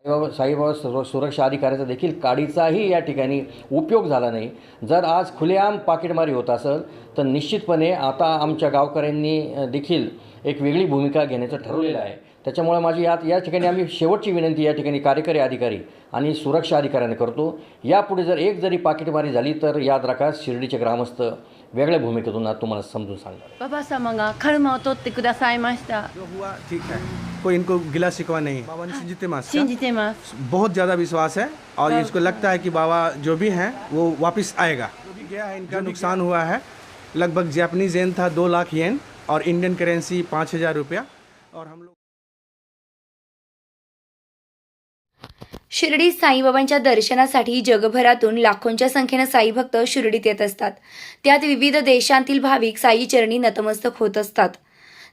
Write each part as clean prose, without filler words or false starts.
साईबाबा सुरक्षा अधिकाऱ्याचा देखील काडीचाही या ठिकाणी उपयोग झाला नाही. जर आज खुलेआम पाकीटमारी होत असेल तर निश्चितपणे आता आमच्या गावकऱ्यांनी देखील एक वेगळी भूमिका घेण्याचं ठरवलेलं आहे. त्याच्यामुळे माझी या ठिकाणी आम्ही शेवटची विनंती या ठिकाणी कार्यकारी अधिकारी आणि सुरक्षा अधिकाऱ्यांना करतो, यापुढे जर एक जरी पाकीटमारी झाली तर याद राखा शिर्डीचे ग्रामस्थ वेगळ्या भूमिकेतून तुम्हाला समजून सांगणार. 馬場様がカルマを取ってくださいました。 जो हुआ ठीक है, कोई इनको गिला शिकवा नहीं है। बाबा ने संजीते मास 信じてます。 बहुत ज़्यादा विश्वास है और इसको लगता है कि बाबा जो भी हैं वो वापस आएगा। जो भी गया है इनका नुकसान हुआ है, लगभग जापानीज येन था 2 लाख येन और इंडियन करेंसी 5,000 रुपया। और हम लोग शिर्डी साईबाबांच्या दर्शनासाठी जगभरातून लाखोंच्या संख्येनं साई भक्त शिर्डीत येत असतात. त्यात विविध देशांतील भाविक साई चरणी नतमस्तक होत असतात.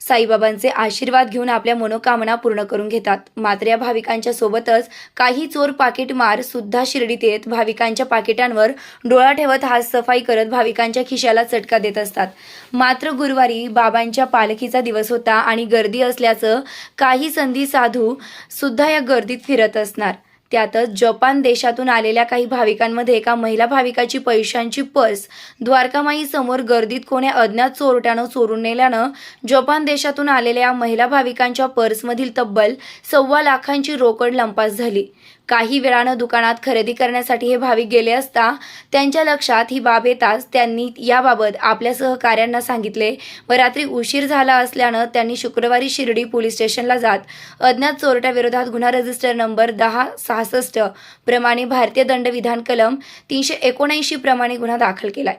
साईबाबांचे आशीर्वाद घेऊन आपल्या मनोकामना पूर्ण करून घेतात. मात्र या भाविकांच्या सोबतच काही चोर पाकिटमार सुद्धा शिर्डीत येत भाविकांच्या पाकिटांवर डोळा ठेवत हात सफाई करत भाविकांच्या खिशाला चटका देत असतात. मात्र गुरुवारी बाबांच्या पालखीचा दिवस होता आणि गर्दी असल्याचं काही संधी साधू सुद्धा या गर्दीत फिरत असणार. त्यातच जपान देशातून आलेल्या काही भाविकांमध्ये एका महिला भाविकाची पैशांची पर्स द्वारकामाई समोर गर्दीत कोण्या अज्ञात चोरट्यानं चोरून नेल्यानं जपान देशातून आलेल्या महिला भाविकांच्या पर्समधील तब्बल 1.25 लाखांची रोकड लंपास झाली. काही वेळानं दुकानात खरेदी करण्यासाठी हे भाविक गेले असता त्यांच्या लक्षात ही बाब येताच त्यांनी याबाबत आपल्या सहकाऱ्यांना सांगितले व रात्री उशीर झाला असल्यानं त्यांनी शुक्रवारी शिर्डी पोलीस स्टेशनला जात अज्ञात चोरट्याविरोधात गुन्हा रजिस्टर नंबर 1066 प्रमाणे भारतीय दंडविधान कलम 379 प्रमाणे गुन्हा दाखल केलाय.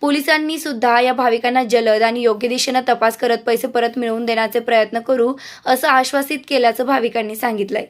पोलिसांनी सुद्धा या भाविकांना जलद आणि योग्य दिशेनं तपास करत पैसे परत मिळवून देण्याचे प्रयत्न करू असं आश्वासित केल्याचं भाविकांनी सांगितलंय.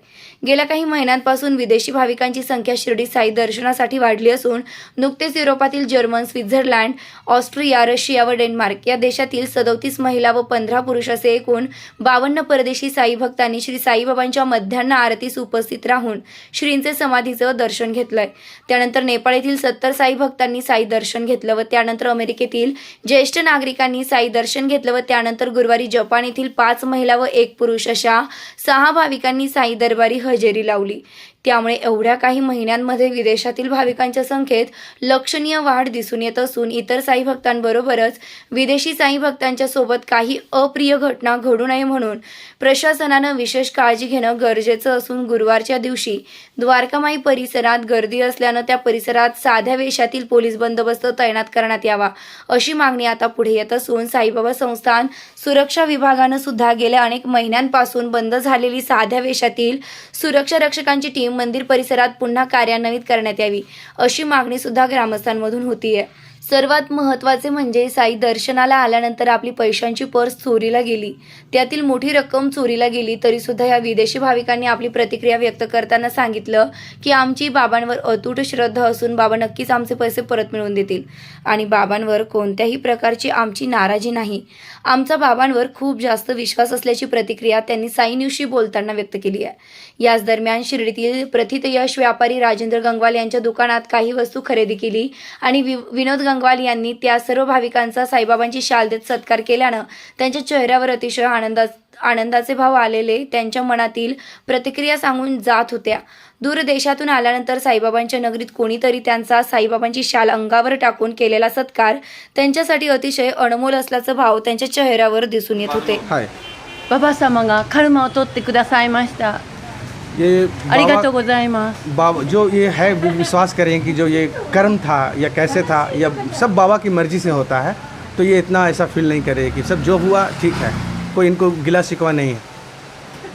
गेल्या काही महिन्यांपासून विदेशी भाविकांची संख्या शिर्डी साई दर्शनासाठी वाढली असून नुकतेच युरोपातील जर्मन, स्वित्झर्लंड, ऑस्ट्रिया, रशिया व डेन्मार्क या देशातील 37 महिला व 15 पुरुष असे एकूण 52 परदेशी साई भक्तांनी श्री साईबाबांच्या मध्यान्ह आरतीस उपस्थित राहून श्रींचे समाधीचं दर्शन घेतलंय. त्यानंतर नेपाळ येथील 70 साई भक्तांनी साई दर्शन घेतलं व त्यानंतर अमेरिकेतील ज्येष्ठ नागरिकांनी साई दर्शन घेतलं व त्यानंतर गुरुवारी जपान येथील 5 महिला व 1 पुरुष अशा 6 भाविकांनी साई दरबारी हजेरी लावली. त्यामुळे एवढ्या काही महिन्यांमध्ये विदेशातील भाविकांच्या संख्येत लक्षणीय वाढ दिसून येत असून इतर साई भक्तांबरोबरच विदेशी साई भक्तांच्या सोबत काही अप्रिय घटना घडू नये म्हणून प्रशासनानं विशेष काळजी घेणं गरजेचं असून गुरुवारच्या दिवशी द्वारकामाई परिसरात गर्दी असल्यानं त्या परिसरात साध्या वेशातील पोलीस बंदोबस्त तैनात करण्यात यावा अशी मागणी आता पुढे येत असून साईबाबा संस्थान सुरक्षा विभागानं सुद्धा गेल्या अनेक महिन्यांपासून बंद झालेली साध्या वेशातील सुरक्षा रक्षकांची टीम मंदिर परिसरात पुन्हा कार्यान्वित करण्यात यावी अशी मागणी सुद्धा ग्रामस्थांमधून होतीये. सर्वात महत्त्वाचे म्हणजे साई दर्शनाला आल्यानंतर आपली पैशांची पर्स चोरीला गेली, त्यातील मोठी रक्कम चोरीला गेली तरी सुद्धा या विदेशी भाविकांनी आपली प्रतिक्रिया व्यक्त करताना सांगितलं की आमची बाबांवर अतूट श्रद्धा असून बाबा नक्कीच आमचे पैसे परत मिळवून देतील आणि बाबांवर कोणत्याही प्रकारची आमची नाराजी नाही. आमचा बाबांवर खूप जास्त विश्वास असल्याची प्रतिक्रिया त्यांनी साई न्यूजशी बोलताना व्यक्त केली आहे. याच दरम्यान शिर्डीतील प्रथित यश व्यापारी राजेंद्र गंगवाल यांच्या दुकानात काही वस्तू खरेदी केली आणि विनोद गंगवाल यांनी त्या सर्व भाविकांचा साईबाबांची शाल देत सत्कार केल्यानं त्यांच्या चेहऱ्यावर अतिशय आनंदाचे भाव आलेले त्यांच्या मनातील प्रतिक्रिया सांगून जात होत्या. दूर देशातून आल्यानंतर साईबाबांच्या नगरीत कोणीतरी त्यांचा साईबाबांची शाल अंगावर टाकून केलेला सत्कार त्यांच्यासाठी अतिशय अनमोल असल्याचा भाव त्यांच्या चेहऱ्यावर दिसून येत होते. 馬場様がカルマを取ってくださいました。 ये ありがとうございます。 बाबा जो ये है विश्वास करें कि जो ये कर्म था या कैसे था या सब बाबा की मर्जी से होता है, तो ये इतना ऐसा फील नहीं करे कि सब जो हुआ ठीक है, कोई इनको गिला शिकवा नहीं है.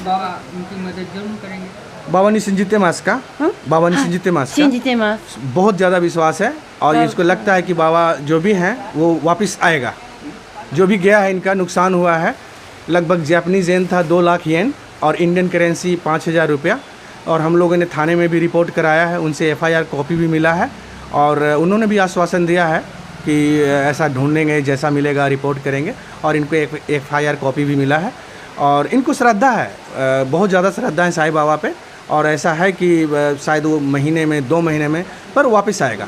बाबा उनकी मदद जरूर करेंगे. बाबा ने संजीते मास का बाबा ने संजीते मास 信じてます。 बहुत ज़्यादा विश्वास है और इसको लगता है कि बाबा जो भी हैं वो वापस आएगा. जो भी गया है इनका नुकसान हुआ है, लगभग जापानीज येन था 2 लाख येन और इंडियन करेंसी 5,000 रुपया. और हम लोगों ने थाने में भी रिपोर्ट कराया है, उनसे FIR कॉपी भी मिला है और उन्होंने भी आश्वासन दिया है कि ऐसा ढूंढेंगे, जैसा मिलेगा रिपोर्ट करेंगे. और इनको एक FIR कॉपी भी मिला है और इनको श्रद्धा है, बहुत ज़्यादा श्रद्धा है साईं बाबा पे. और ऐसा है कि शायद वो महीने में 2 महीने में पर वापस आएगा,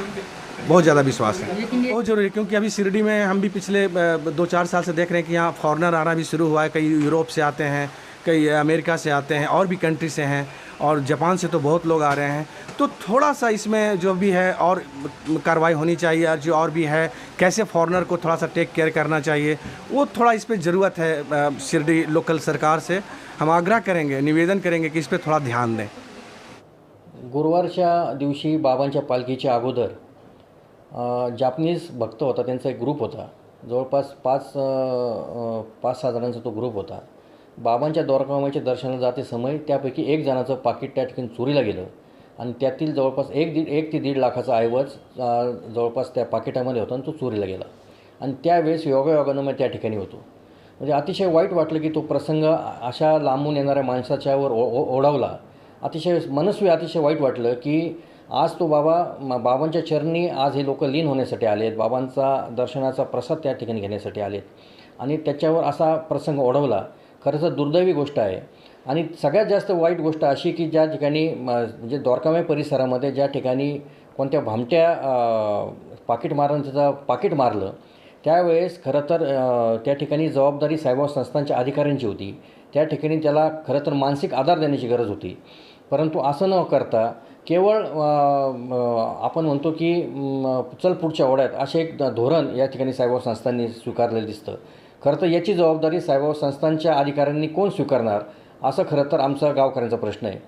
बहुत ज़्यादा विश्वास है. बहुत ज़रूरी है क्योंकि अभी शिरडी में हम भी पिछले 2-4 साल से देख रहे हैं कि यहाँ फॉरेनर आना भी शुरू हुआ है. कई यूरोप से आते हैं, कई अमेरिका से आते हैं और भी कंट्री से हैं. और जापान से तो बहुत लोग आ रहे हैं। तो थोड़ा सा इसमें जो भी है और कार्रवाई होनी चाहिए, और जो और भी है कैसे फॉरेनर को थोड़ा सा टेक केयर करना चाहिए, वो थोड़ा इस पर ज़रूरत है। शिरडी लोकल सरकार से हम आग्रह करेंगे, निवेदन करेंगे कि इस पर थोड़ा ध्यान दें। गुरुवारच्या दिवशी बाबांच्या पालखीच्या अगोदर जापनीज भक्त होता, त्यांचा एक ग्रुप होता, जवळपास 5-6 जणांचा तो ग्रुप होता. बाबांच्या द्वारकामाईच्या दर्शनाला जाते समय त्यापैकी एक जणाचं पाकिट त्या ठिकाणी चोरीला गेलं आणि त्यातील जवळपास 1 ते 1.5 लाखाचा ऐवज जवळपास त्या पाकिटामध्ये होता आणि तो चोरीला गेला. आणि त्यावेळेस योगायोगानं मी त्या ठिकाणी होतो. म्हणजे अतिशय वाईट वाटलं की तो प्रसंग अशा लांबून येणाऱ्या माणसाच्यावर ओढावला. अतिशय मनस्वी अतिशय वाईट वाटलं की आज तो बाबांच्या चरणी आज हे लोक लीन होण्यासाठी आलेत, बाबांचा दर्शनाचा प्रसाद त्या ठिकाणी घेण्यासाठी आलेत आणि त्याच्यावर असा प्रसंग ओढवला. खरंच दुर्दैवी गोष्ट आहे. आणि सगळ्यात जास्त वाईट गोष्ट अशी की ज्या ठिकाणी म्हणजे द्वारकामाई परिसरामध्ये ज्या ठिकाणी कोणत्या भामट्या पाकिटमारानं त्याचं पाकिट मारलं, त्यावेळेस खरं तर त्या ठिकाणी जबाबदारी साईबाबा संस्थांच्या अधिकाऱ्यांची होती. त्या ठिकाणी त्याला खरं तर मानसिक आधार देण्याची गरज होती. परंतु असं न करता केवळ आपण म्हणतो की चल पुढच्या ओढ्यात असे एक धोरण या ठिकाणी साईबाबा संस्थांनी स्वीकारलेलं दिसतं. खरं तर याची जबाबदारी साईबाबा संस्थांच्या अधिकाऱ्यांनी कोण स्वीकारणार, असं खरं तर आमचा गावकऱ्यांचा प्रश्न आहे.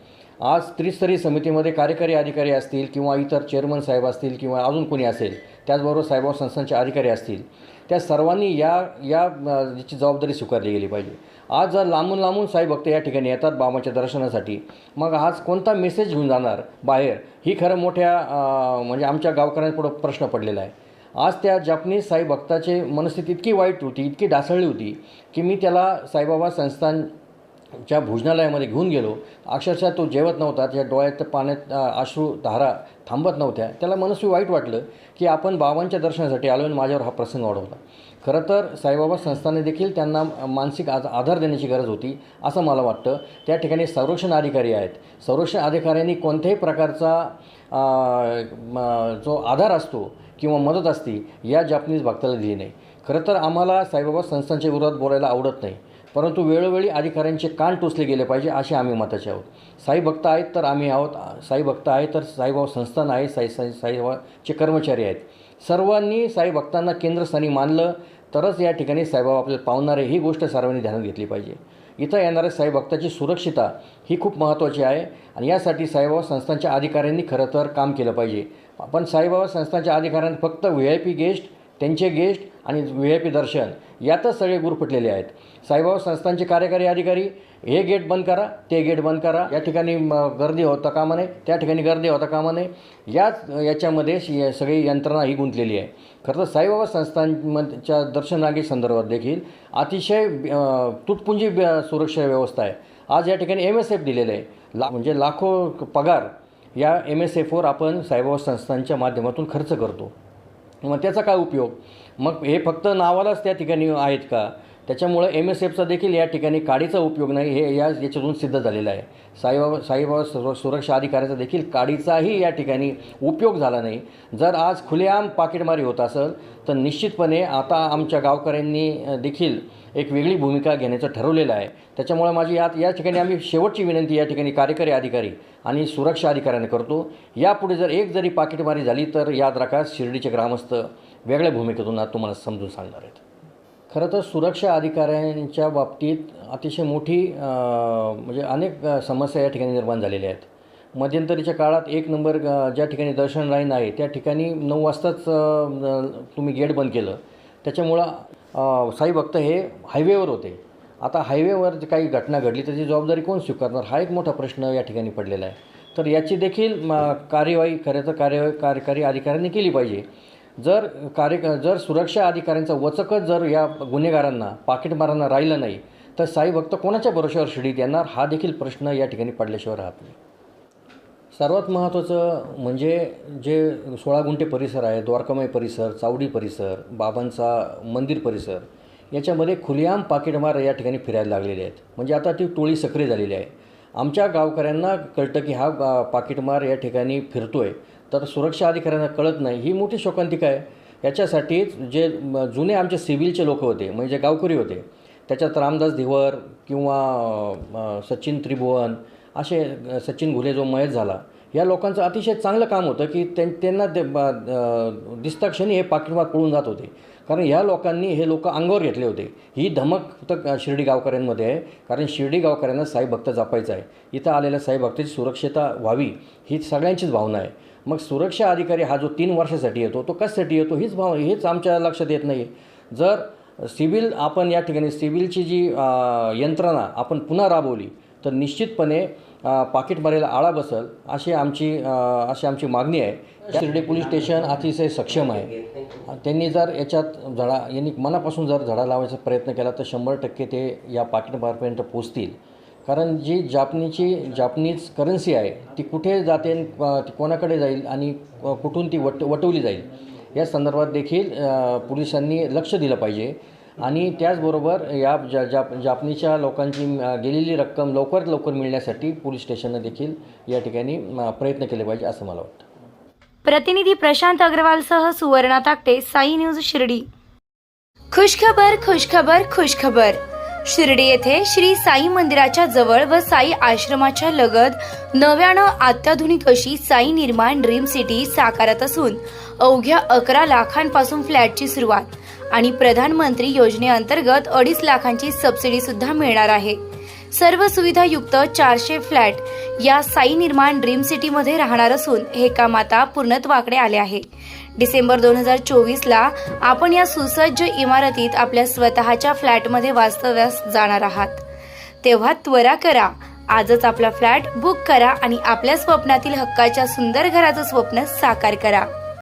आज त्रिस्तरीय समितीमध्ये कार्यकारी अधिकारी असतील किंवा इतर चेअरमन साहेब असतील किंवा अजून कोणी असेल, त्याचबरोबर साईबाबा संस्थांचे अधिकारी असतील, त्या सर्वांनी याची जबाबदारी स्वीकारली गेली पाहिजे. आज जर लांबून साई भक्त या ठिकाणी येतात बाबांच्या दर्शनासाठी, मग आज कोणता मेसेज घेऊन जाणार बाहेर, ही खरं मोठ्या म्हणजे आमच्या गावकऱ्यांपुढं प्रश्न पडलेला आहे. आज त्या जापनीज साई भक्ताची मनस्थिती इतकी वाईट होती, इतकी ढासळली होती की मी त्याला साईबाबा संस्थांच्या भोजनालयामध्ये घेऊन गेलो. अक्षरशः तो जेवत नव्हता, त्याच्या डोळ्यात पाण्यात अश्रूधारा थांबत नव्हत्या. त्याला मनस्वी वाईट वाटलं की आपण बाबांच्या दर्शनासाठी आलो आणि माझ्यावर हा प्रसंग ओढवला. खरं तर साईबाबा संस्थाने देखील त्यांना मानसिक आधार देण्याची गरज होती असं मला वाटतं. त्या ठिकाणी संरक्षण अधिकारी आहेत. संरक्षण अधिकाऱ्यांनी कोणत्याही प्रकारचा जो आधार असतो किंवा मदत असती या जापनीज भक्ताला दिली नाही. खरं तर आम्हाला साईबाबा संस्थांच्या विरोधात बोलायला आवडत नाही, परंतु वेळोवेळी अधिकाऱ्यांचे कान टोचले गेले पाहिजे असे आम्ही मताचे आहोत. साई भक्त आहेत तर आम्ही आहोत, साई भक्त आहे तर साईबाबा संस्थान आहे, साईबाबाचे कर्मचारी आहेत. सर्वांनी साई भक्तांना केंद्रस्थानी मानलं तरच या ठिकाणी साईबाबा आपल्याला पावणार आहे, ही गोष्ट सर्वांनी ध्यानात घेतली पाहिजे. इथं येणाऱ्या साई भक्ताची सुरक्षितता ही खूप महत्त्वाची आहे आणि यासाठी साईबाबा संस्थांच्या अधिकाऱ्यांनी खरं तर काम केलं पाहिजे. पण साईबाबा संस्थांच्या अधिकाऱ्यांनी फक्त VIP गेस्ट, त्यांचे गेस्ट आणि VIP दर्शन यातच सगळे गुरफटलेले आहेत. साईबाबा संस्थांचे कार्यकारी अधिकारी हे गेट बंद करा, ते गेट बंद करा, या ठिकाणी गर्दी होता कामा नये, त्या ठिकाणी गर्दी होता कामा नये, याच्यामध्ये सगळी यंत्रणा ही गुंतलेली आहे. खरं तर साईबाबा संस्थांच्या दर्शनागी संदर्भात देखील अतिशय तुटपुंजी सुरक्षा व्यवस्था आहे. आज या ठिकाणी MSF दिलेलं आहे. म्हणजे लाखो पगार या MSFवर आपण साईबाबा संस्थांच्या माध्यमातून खर्च करतो. मग त्याचा काय उपयोग? मग हे फक्त नावालाच त्या ठिकाणी आहेत का? त्याच्यामुळं MSFचा देखील या ठिकाणी काडीचा उपयोग नाही, हे याच्यातून सिद्ध झालेलं आहे. साईबाबा सुरक्षा अधिकाऱ्याचा देखील काडीचाही या ठिकाणी उपयोग झाला नाही. जर आज खुलेआम पाकिटमारी होत असेल तर निश्चितपणे आता आमच्या गावकऱ्यांनी देखील एक वेगळी भूमिका घेण्याचं ठरवलेलं आहे. त्याच्यामुळे माझी या ठिकाणी आम्ही शेवटची विनंती या ठिकाणी कार्यकारी अधिकारी आणि सुरक्षा अधिकाऱ्यांना करतो, यापुढे जर एक जरी पाकिटमारी झाली तर याद राखा शिर्डीचे ग्रामस्थ वेगळ्या भूमिकेतून आज तुम्हाला समजून सांगणार आहेत. खरं तर सुरक्षा अधिकाऱ्यांच्या बाबतीत अतिशय मोठी म्हणजे अनेक समस्या या ठिकाणी निर्माण झालेल्या आहेत. मध्यंतरीच्या काळात 1 नंबर ज्या ठिकाणी दर्शन लाईन आहे त्या ठिकाणी 9 वाजताच तुम्ही गेट बंद केलं. त्याच्यामुळं साई भक्त हे हायवेवर होते. आता हायवेवर काही घटना घडली तर ती जबाबदारी कोण स्वीकारणार, हा एक मोठा प्रश्न या ठिकाणी पडलेला आहे. तर याची देखील कार्यवाही खरं तर कार्यकारी अधिकाऱ्यांनी केली पाहिजे. जर सुरक्षा अधिकाऱ्यांचा वचकच जर या गुन्हेगारांना पाकिटमारांना राहिलं नाही तर साई भक्त कोणाच्या भरोश्यावर शिर्डीत येणार, हा देखील प्रश्न या ठिकाणी पडल्याशिवाय राहत नाही. सर्वात महत्त्वाचं म्हणजे जे 16 गुंठे परिसर आहे, द्वारकामाई परिसर, चावडी परिसर, बाबांचा मंदिर परिसर, याच्यामध्ये खुलेआम पाकिटमार या ठिकाणी फिरायला लागलेले आहेत. म्हणजे आता ती टोळी सक्रिय झालेली आहे. आमच्या गावकऱ्यांना कळतं की हा पाकिटमार या ठिकाणी फिरतो आहे, तर सुरक्षा अधिकाऱ्यांना कळत नाही, ही मोठी शोकांतिका आहे. याच्यासाठीच जे जुने आमचे सिव्हिलचे लोक होते, म्हणजे गावकरी होते, त्याच्यात रामदास धिवर किंवा सचिन त्रिभुवन असे सचिन घुले जो मयत झाला, या लोकांचं अतिशय चांगलं काम होतं की त्यांना दिसता क्षणी हे पाकिटमार पळून जात होते. कारण ह्या लोकांनी हे लोक अंगावर घेतले होते. ही धमक फक्त शिर्डी गावकऱ्यांमध्ये आहे, कारण शिर्डी गावकऱ्यांना साई भक्त जपायचा आहे. इथं आलेल्या साई भक्ताची सुरक्षितता व्हावी ही सगळ्यांचीच भावना आहे. मग सुरक्षा अधिकारी हा जो 3 वर्षासाठी येतो तो कशासाठी येतो हेच आमच्या लक्षात येत नाही. जर सिव्हिल आपण या ठिकाणी सिव्हिलची जी यंत्रणा आपण पुन्हा राबवली तर निश्चितपणे पाकिटमारीला आळा बसेल अशी आमची मागणी आहे. शिर्डी पोलीस स्टेशन अतिशय सक्षम आहे. त्यांनी जर याच्यात यांनी मनापासून जर झडा लावायचा प्रयत्न केला तर 100% ते या पाकिटमारपर्यंत पोचतील. कारण जी जापनीज करन्सी आहे ती कुठे जाते, ती कोणाकडे जाईल आणि कुठून ती वटवली जाईल या संदर्भात देखील पोलिसांनी लक्ष दिलं पाहिजे. आणि त्याचबरोबर या जापनीच्या लोकांची गेलेली रक्कम लवकर मिळण्यासाठी पोलीस स्टेशनने देखील या ठिकाणी प्रयत्न केले पाहिजे असं मला वाटतं. प्रतिनिधी प्रशांत अग्रवालसह सुवर्णा ताकटे, साई न्यूज शिर्डी. खुशखबर खुशखबर खुशखबर. शिर्डी येथे श्री साई मंदिराच्या जवळ व साई आश्रमाच्या लगत नव्यानं अत्याधुनिक अशी साई निर्माण ड्रीम सिटी साकारत असून अवघ्या 11 लाखांपासून फ्लॅटची सुरुवात आणि प्रधानमंत्री योजनेअंतर्गत 2.5 लाखांची सबसिडी सुद्धा मिळणार आहे. सर्व सुविधायुक्त 400 फ्लॅट या साई निर्माण ड्रीम सिटीमध्ये राहणार असून हे काम आता पूर्णत्वाकडे आले आहे. डिसेंबर 2024ला आपण या सुसज्ज इमारतीत आपल्या स्वतःच्या फ्लॅटमध्ये वास्तव्यास जाणार आहात. तेव्हा त्वरा करा, आजच आपला फ्लॅट बुक करा आणि आपल्या स्वप्नातील हक्काच्या सुंदर घराचं स्वप्न साकार करा.